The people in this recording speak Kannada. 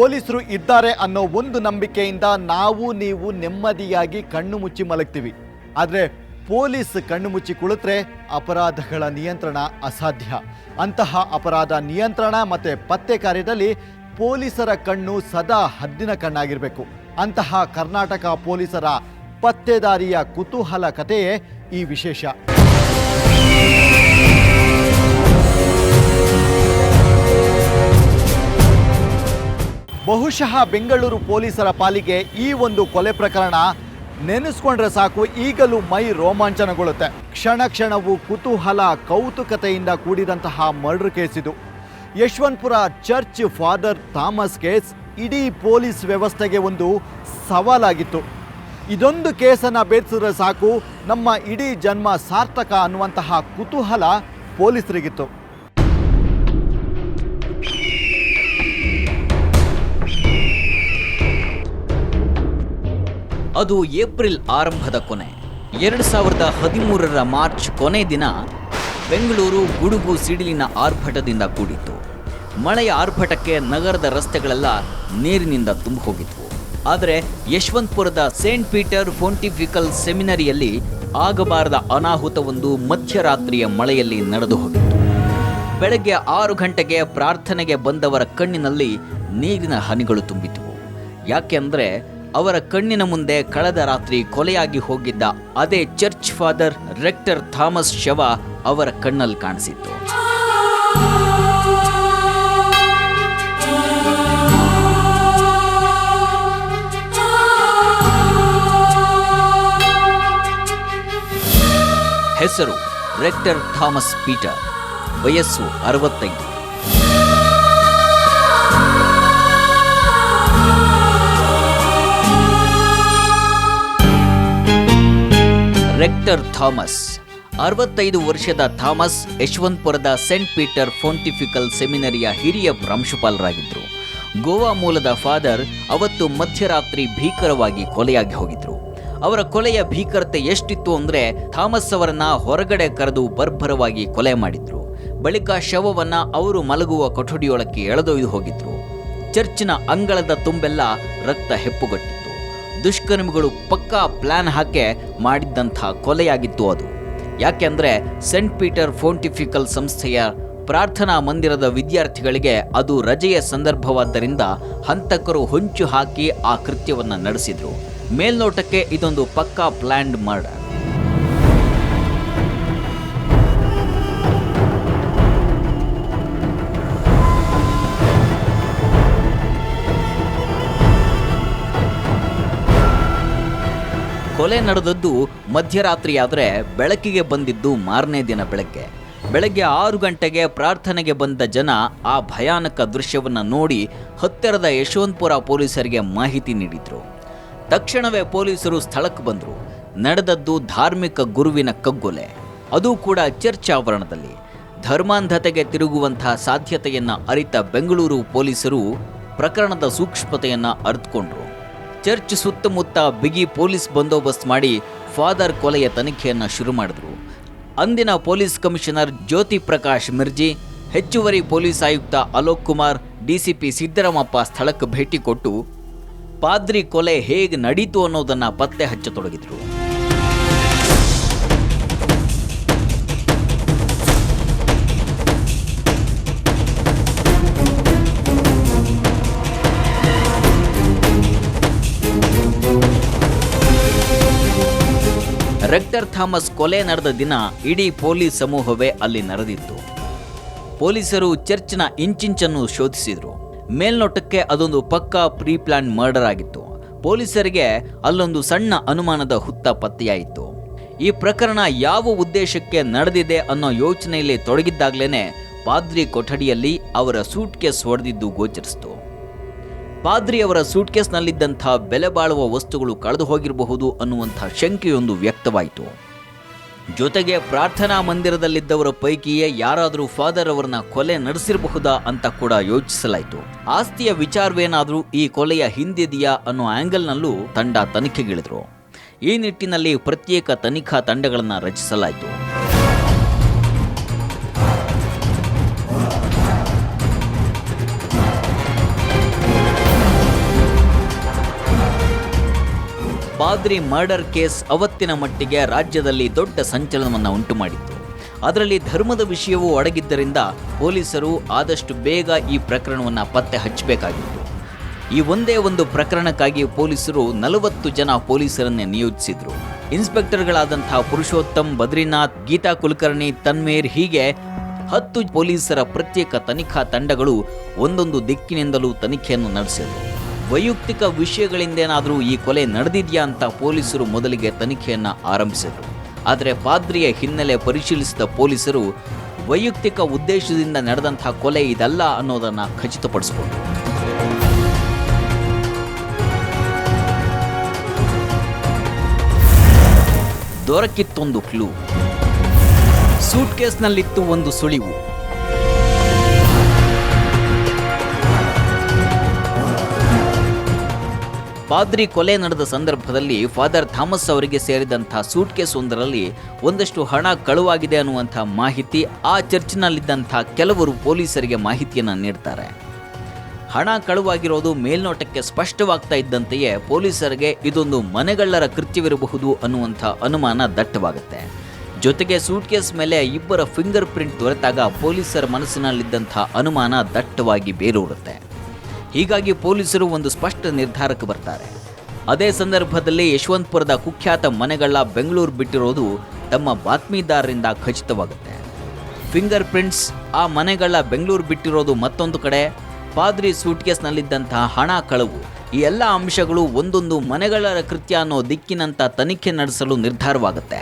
ಪೊಲೀಸರು ಇದ್ದಾರೆ ಅನ್ನೋ ಒಂದು ನಂಬಿಕೆಯಿಂದ ನೀವು ನೆಮ್ಮದಿಯಾಗಿ ಕಣ್ಣು ಮುಚ್ಚಿ ಮಲಗ್ತೀವಿ. ಆದರೆ ಪೊಲೀಸ್ ಕಣ್ಣು ಮುಚ್ಚಿ ಕುಳಿತರೆ ಅಪರಾಧಗಳ ನಿಯಂತ್ರಣ ಅಸಾಧ್ಯ. ಅಂತಹ ಅಪರಾಧ ನಿಯಂತ್ರಣ ಮತ್ತು ಪತ್ತೆ ಕಾರ್ಯದಲ್ಲಿ ಪೊಲೀಸರ ಕಣ್ಣು ಸದಾ ಹದ್ದಿನ ಕಣ್ಣಾಗಿರಬೇಕು. ಅಂತಹ ಕರ್ನಾಟಕ ಪೊಲೀಸರ ಪತ್ತೆದಾರಿಯ ಕುತೂಹಲ ಕಥೆಯೇ ಈ ವಿಶೇಷ. ಬಹುಶಃ ಬೆಂಗಳೂರು ಪೊಲೀಸರ ಪಾಲಿಗೆ ಈ ಒಂದು ಕೊಲೆ ಪ್ರಕರಣ ನೆನೆಸ್ಕೊಂಡ್ರೆ ಸಾಕು, ಈಗಲೂ ಮೈ ರೋಮಾಂಚನಗೊಳ್ಳುತ್ತೆ. ಕ್ಷಣ ಕ್ಷಣವೂ ಕುತೂಹಲ ಕೌತುಕತೆಯಿಂದ ಕೂಡಿದಂತಹ ಮರ್ಡರ್ ಕೇಸ್ ಇದು. Yeshwanthpur church father Thomas case ಇಡೀ ಪೊಲೀಸ್ ವ್ಯವಸ್ಥೆಗೆ ಒಂದು ಸವಾಲಾಗಿತ್ತು. ಇದೊಂದು ಕೇಸನ್ನು ಭೇದಿಸಿದ್ರೆ ಸಾಕು, ನಮ್ಮ ಇಡೀ ಜನ್ಮ ಸಾರ್ಥಕ ಅನ್ನುವಂತಹ ಕುತೂಹಲ ಪೊಲೀಸರಿಗಿತ್ತು. ಅದು ಏಪ್ರಿಲ್ ಆರಂಭದ ಕೊನೆ. 2013ರ ಮಾರ್ಚ್ ಕೊನೆ ದಿನ ಬೆಂಗಳೂರು ಗುಡುಗು ಸಿಡಿಲಿನ ಆರ್ಭಟದಿಂದ ಕೂಡಿತ್ತು. ಮಳೆಯ ಆರ್ಭಟಕ್ಕೆ ನಗರದ ರಸ್ತೆಗಳೆಲ್ಲ ನೀರಿನಿಂದ ತುಂಬಿ ಹೋಗಿದ್ವು. ಆದರೆ ಯಶವಂತಪುರದ ಸೇಂಟ್ ಪೀಟರ್ ಫೋಂಟಿಫಿಕಲ್ ಸೆಮಿನರಿಯಲ್ಲಿ ಆಗಬಾರದ ಅನಾಹುತವೊಂದು ಮಧ್ಯರಾತ್ರಿಯ ಮಳೆಯಲ್ಲಿ ನಡೆದು ಹೋಗಿತ್ತು. ಬೆಳಗ್ಗೆ 6 ಗಂಟೆಗೆ ಪ್ರಾರ್ಥನೆಗೆ ಬಂದವರ ಕಣ್ಣಿನಲ್ಲಿ ನೀರಿನ ಹನಿಗಳು ತುಂಬಿದ್ವು. ಯಾಕೆಂದರೆ ಅವರ ಕಣ್ಣಿನ ಮುಂದೆ ಕಳೆದ ರಾತ್ರಿ ಕೊಲೆಯಾಗಿ ಹೋಗಿದ್ದ ಅದೇ ಚರ್ಚ್ ಫಾದರ್ ರೆಕ್ಟರ್ ಥಾಮಸ್ ಶವ ಅವರ ಕಣ್ಣಲ್ಲಿ ಕಾಣಿಸಿತ್ತು. ಹೆಸರು ರೆಕ್ಟರ್ ಥಾಮಸ್ ಪೀಟರ್, ವಯಸ್ಸು 65. ರೆಕ್ಟರ್ ಥಾಮಸ್ 65 ವರ್ಷದ ಥಾಮಸ್ ಯಶವಂತಪುರದ ಸೇಂಟ್ ಪೀಟರ್ ಫೋಂಟಿಫಿಕಲ್ ಸೆಮಿನರಿಯ ಹಿರಿಯ ಪ್ರಾಂಶುಪಾಲರಾಗಿದ್ದರು. ಗೋವಾ ಮೂಲದ ಫಾದರ್ ಅವತ್ತು ಮಧ್ಯರಾತ್ರಿ ಭೀಕರವಾಗಿ ಕೊಲೆಯಾಗಿ ಹೋಗಿದ್ರು. ಅವರ ಕೊಲೆಯ ಭೀಕರತೆ ಎಷ್ಟಿತ್ತು ಅಂದರೆ ಥಾಮಸ್ ಅವರನ್ನ ಹೊರಗಡೆ ಕರೆದು ಬರ್ಬರವಾಗಿ ಕೊಲೆ ಮಾಡಿದ್ರು. ಬಳಿಕ ಶವವನ್ನ ಅವರು ಮಲಗುವ ಕೊಠಡಿಯೊಳಕ್ಕೆ ಎಳೆದೊಯ್ದು ಹೋಗಿದ್ರು. ಚರ್ಚಿನ ಅಂಗಳದ ತುಂಬೆಲ್ಲ ರಕ್ತ ಹೆಪ್ಪುಗಟ್ಟಿತ್ತು. ದುಷ್ಕರ್ಮಿಗಳು ಪಕ್ಕಾ ಪ್ಲಾನ್ ಹಾಕಿ ಮಾಡಿದ್ದಂಥ ಕೊಲೆಯಾಗಿತ್ತು ಅದು. ಯಾಕೆಂದ್ರೆ ಸೇಂಟ್ ಪೀಟರ್ ಫೋಂಟಿಫಿಕಲ್ ಸಂಸ್ಥೆಯ ಪ್ರಾರ್ಥನಾ ಮಂದಿರದ ವಿದ್ಯಾರ್ಥಿಗಳಿಗೆ ಅದು ರಜೆಯ ಸಂದರ್ಭವಾದ್ದರಿಂದ ಹಂತಕರು ಹೊಂಚು ಹಾಕಿ ಆ ಕೃತ್ಯವನ್ನು ನಡೆಸಿದ್ರು. ಮೇಲ್ನೋಟಕ್ಕೆ ಇದೊಂದು ಪಕ್ಕಾ ಪ್ಲಾನ್ಡ್ ಮರ್ಡರ್. ಕೊಲೆ ನಡೆದದ್ದು ಮಧ್ಯರಾತ್ರಿಯಾದರೆ ಬೆಳಕಿಗೆ ಬಂದಿದ್ದು ಮಾರನೇ ದಿನ ಬೆಳಗ್ಗೆ 6 ಗಂಟೆಗೆ ಪ್ರಾರ್ಥನೆಗೆ ಬಂದ ಜನ ಆ ಭಯಾನಕ ದೃಶ್ಯವನ್ನು ನೋಡಿ ಹತ್ತಿರದ ಯಶವಂತಪುರ ಪೊಲೀಸರಿಗೆ ಮಾಹಿತಿ ನೀಡಿದ್ರು. ತಕ್ಷಣವೇ ಪೊಲೀಸರು ಸ್ಥಳಕ್ಕೆ ಬಂದರು. ನಡೆದದ್ದು ಧಾರ್ಮಿಕ ಗುರುವಿನ ಕಗ್ಗೊಲೆ, ಅದು ಕೂಡ ಚರ್ಚ್ ಆವರಣದಲ್ಲಿ. ಧರ್ಮಾಂಧತೆಗೆ ತಿರುಗುವಂತಹ ಸಾಧ್ಯತೆಯನ್ನು ಅರಿತ ಬೆಂಗಳೂರು ಪೊಲೀಸರು ಪ್ರಕರಣದ ಸೂಕ್ಷ್ಮತೆಯನ್ನು ಅರಿತುಕೊಂಡ್ರು. ಚರ್ಚ್ ಸುತ್ತಮುತ್ತ ಬಿಗಿ ಪೊಲೀಸ್ ಬಂದೋಬಸ್ತ್ ಮಾಡಿ ಫಾದರ್ ಕೊಲೆಯ ತನಿಖೆಯನ್ನು ಶುರು ಮಾಡಿದ್ರು. ಅಂದಿನ ಪೊಲೀಸ್ ಕಮಿಷನರ್ ಜ್ಯೋತಿ ಪ್ರಕಾಶ್ ಮಿರ್ಜಿ, ಹೆಚ್ಚುವರಿ ಪೊಲೀಸ್ ಆಯುಕ್ತ ಅಲೋಕ್ ಕುಮಾರ್, ಡಿಸಿಪಿ ಸಿದ್ದರಾಮಪ್ಪ ಸ್ಥಳಕ್ಕೆ ಭೇಟಿ ಕೊಟ್ಟು ಪಾದ್ರಿ ಕೊಲೆ ಹೇಗೆ ನಡೀತು ಅನ್ನೋದನ್ನು ಪತ್ತೆ ಹಚ್ಚತೊಡಗಿದ್ರು. ರೆಕ್ಟರ್ ಥಾಮಸ್ ಕೊಲೆ ನಡೆದ ದಿನ ಇಡೀ ಪೊಲೀಸ್ ಸಮೂಹವೇ ಅಲ್ಲಿ ನೆರೆದಿತ್ತು. ಪೊಲೀಸರು ಚರ್ಚ್ನ ಇಂಚಿಂಚನ್ನು ಶೋಧಿಸಿದ್ರು. ಮೇಲ್ನೋಟಕ್ಕೆ ಅದೊಂದು ಪಕ್ಕಾ ಪ್ರೀ ಪ್ಲಾನ್ ಮರ್ಡರ್ ಆಗಿತ್ತು. ಪೊಲೀಸರಿಗೆ ಅಲ್ಲೊಂದು ಸಣ್ಣ ಅನುಮಾನದ ಹುತ್ತ ಪತ್ತೆಯಾಯಿತು. ಈ ಪ್ರಕರಣ ಯಾವ ಉದ್ದೇಶಕ್ಕೆ ನಡೆದಿದೆ ಅನ್ನೋ ಯೋಚನೆಯಲ್ಲಿ ತೊಡಗಿದ್ದಾಗಲೇ ಪಾದ್ರಿ ಕೊಠಡಿಯಲ್ಲಿ ಅವರ ಸೂಟ್ಕೇಸ್ ಹೊಡೆದಿದ್ದು ಗೋಚರಿಸಿತು. ಪಾದ್ರಿ ಅವರ ಸೂಟ್ಕೇಸ್ನಲ್ಲಿದ್ದಂಥ ಬೆಲೆ ಬಾಳುವ ವಸ್ತುಗಳು ಕಳೆದು ಹೋಗಿರಬಹುದು ಅನ್ನುವಂಥ ಶಂಕೆಯೊಂದು ವ್ಯಕ್ತವಾಯಿತು. ಜೊತೆಗೆ ಪ್ರಾರ್ಥನಾ ಮಂದಿರದಲ್ಲಿದ್ದವರ ಪೈಕಿಯೇ ಯಾರಾದರೂ ಫಾದರ್ ಅವರನ್ನ ಕೊಲೆ ನಡೆಸಿರಬಹುದಾ ಅಂತ ಕೂಡ ಯೋಚಿಸಲಾಯಿತು. ಆಸ್ತಿಯ ವಿಚಾರವೇನಾದರೂ ಈ ಕೊಲೆಯ ಹಿಂದಿದೆಯಾ ಅನ್ನೋ ಆಂಗಲ್ನಲ್ಲೂ ತಂಡ ತನಿಖೆಗಿಳಿದ್ರು. ಈ ನಿಟ್ಟಿನಲ್ಲಿ ಪ್ರತ್ಯೇಕ ತನಿಖಾ ತಂಡಗಳನ್ನು ರಚಿಸಲಾಯಿತು. ಪಾದ್ರಿ ಮರ್ಡರ್ ಕೇಸ್ ಅವತ್ತಿನ ಮಟ್ಟಿಗೆ ರಾಜ್ಯದಲ್ಲಿ ದೊಡ್ಡ ಸಂಚಲನವನ್ನು ಉಂಟು ಮಾಡಿತ್ತು. ಅದರಲ್ಲಿ ಧರ್ಮದ ವಿಷಯವೂ ಅಡಗಿದ್ದರಿಂದ ಪೊಲೀಸರು ಆದಷ್ಟು ಬೇಗ ಈ ಪ್ರಕರಣವನ್ನು ಪತ್ತೆ ಹಚ್ಚಬೇಕಾಗಿತ್ತು. ಈ ಒಂದೇ ಒಂದು ಪ್ರಕರಣಕ್ಕಾಗಿ ಪೊಲೀಸರು 40 ಜನ ಪೊಲೀಸರನ್ನೇ ನಿಯೋಜಿಸಿದ್ರು. ಇನ್ಸ್ಪೆಕ್ಟರ್ಗಳಾದಂತಹ ಪುರುಷೋತ್ತಮ್, ಬದ್ರಿನಾಥ್, ಗೀತಾ ಕುಲಕರ್ಣಿ, ತನ್ಮೇರ್ ಹೀಗೆ 10 ಪೊಲೀಸರ ಪ್ರತ್ಯೇಕ ತನಿಖಾ ತಂಡಗಳು ಒಂದೊಂದು ದಿಕ್ಕಿನಿಂದಲೂ ತನಿಖೆಯನ್ನು ನಡೆಸಿದರು. ವೈಯಕ್ತಿಕ ವಿಷಯಗಳಿಂದೇನಾದರೂ ಈ ಕೊಲೆ ನಡೆದಿದೆಯಾ ಅಂತ ಪೊಲೀಸರು ಮೊದಲಿಗೆ ತನಿಖೆಯನ್ನು ಆರಂಭಿಸಿದರು. ಆದರೆ ಪಾದ್ರಿಯ ಹಿನ್ನೆಲೆ ಪರಿಶೀಲಿಸಿದ ಪೊಲೀಸರು ವೈಯಕ್ತಿಕ ಉದ್ದೇಶದಿಂದ ನಡೆದಂತಹ ಕೊಲೆ ಇದಲ್ಲ ಅನ್ನೋದನ್ನು ಖಚಿತಪಡಿಸಿಕೊಂಡರು. ದೊರಕಿತ್ತೊಂದು ಕ್ಲೂ. ಸೂಟ್ ಕೇಸ್ನಲ್ಲಿತ್ತು ಒಂದು ಸುಳಿವು. ಪಾದ್ರಿ ಕೊಲೆ ನಡೆದ ಸಂದರ್ಭದಲ್ಲಿ ಫಾದರ್ ಥಾಮಸ್ ಅವರಿಗೆ ಸೇರಿದಂಥ ಸೂಟ್ ಕೇಸ್ ಒಂದರಲ್ಲಿ ಒಂದಷ್ಟು ಹಣ ಕಳುವಾಗಿದೆ ಅನ್ನುವಂಥ ಮಾಹಿತಿ ಆ ಚರ್ಚ್ನಲ್ಲಿದ್ದಂಥ ಕೆಲವರು ಪೊಲೀಸರಿಗೆ ಮಾಹಿತಿಯನ್ನು ನೀಡ್ತಾರೆ. ಹಣ ಕಳುವಾಗಿರೋದು ಮೇಲ್ನೋಟಕ್ಕೆ ಸ್ಪಷ್ಟವಾಗ್ತಾ ಇದ್ದಂತೆಯೇ ಪೊಲೀಸರಿಗೆ ಇದೊಂದು ಮನೆಗಳ್ಳರ ಕೃತ್ಯವಿರಬಹುದು ಅನ್ನುವಂಥ ಅನುಮಾನ ದಟ್ಟವಾಗುತ್ತೆ. ಜೊತೆಗೆ ಸೂಟ್ ಕೇಸ್ ಮೇಲೆ ಇಬ್ಬರ ಫಿಂಗರ್ ಪ್ರಿಂಟ್ ದೊರೆತಾಗ ಪೊಲೀಸರ ಮನಸ್ಸಿನಲ್ಲಿದ್ದಂಥ ಅನುಮಾನ ದಟ್ಟವಾಗಿ ಬೇರೂರುತ್ತೆ. ಹೀಗಾಗಿ ಪೊಲೀಸರು ಒಂದು ಸ್ಪಷ್ಟ ನಿರ್ಧಾರಕ್ಕೆ ಬರ್ತಾರೆ. ಅದೇ ಸಂದರ್ಭದಲ್ಲಿ ಯಶವಂತಪುರದ ಕುಖ್ಯಾತ ಮನೆಗಳ್ಳ ಬೆಂಗಳೂರು ಬಿಟ್ಟಿರೋದು ತಮ್ಮ ಬಾತ್ಮೀದಾರರಿಂದ ಖಚಿತವಾಗುತ್ತೆ. ಫಿಂಗರ್ ಪ್ರಿಂಟ್ಸ್, ಆ ಮನೆಗಳ್ಳ ಬೆಂಗಳೂರು ಬಿಟ್ಟಿರೋದು ಮತ್ತೊಂದು ಕಡೆ, ಪಾದ್ರಿ ಸೂಟ್ಕೇಸ್ನಲ್ಲಿದ್ದಂತಹ ಹಣ ಕಳವು, ಈ ಎಲ್ಲ ಅಂಶಗಳು ಒಂದೊಂದು ಮನೆಗಳ್ಳರ ಕೃತ್ಯ ಅನ್ನೋ ದಿಕ್ಕಿನಂತ ತನಿಖೆ ನಡೆಸಲು ನಿರ್ಧಾರವಾಗುತ್ತೆ.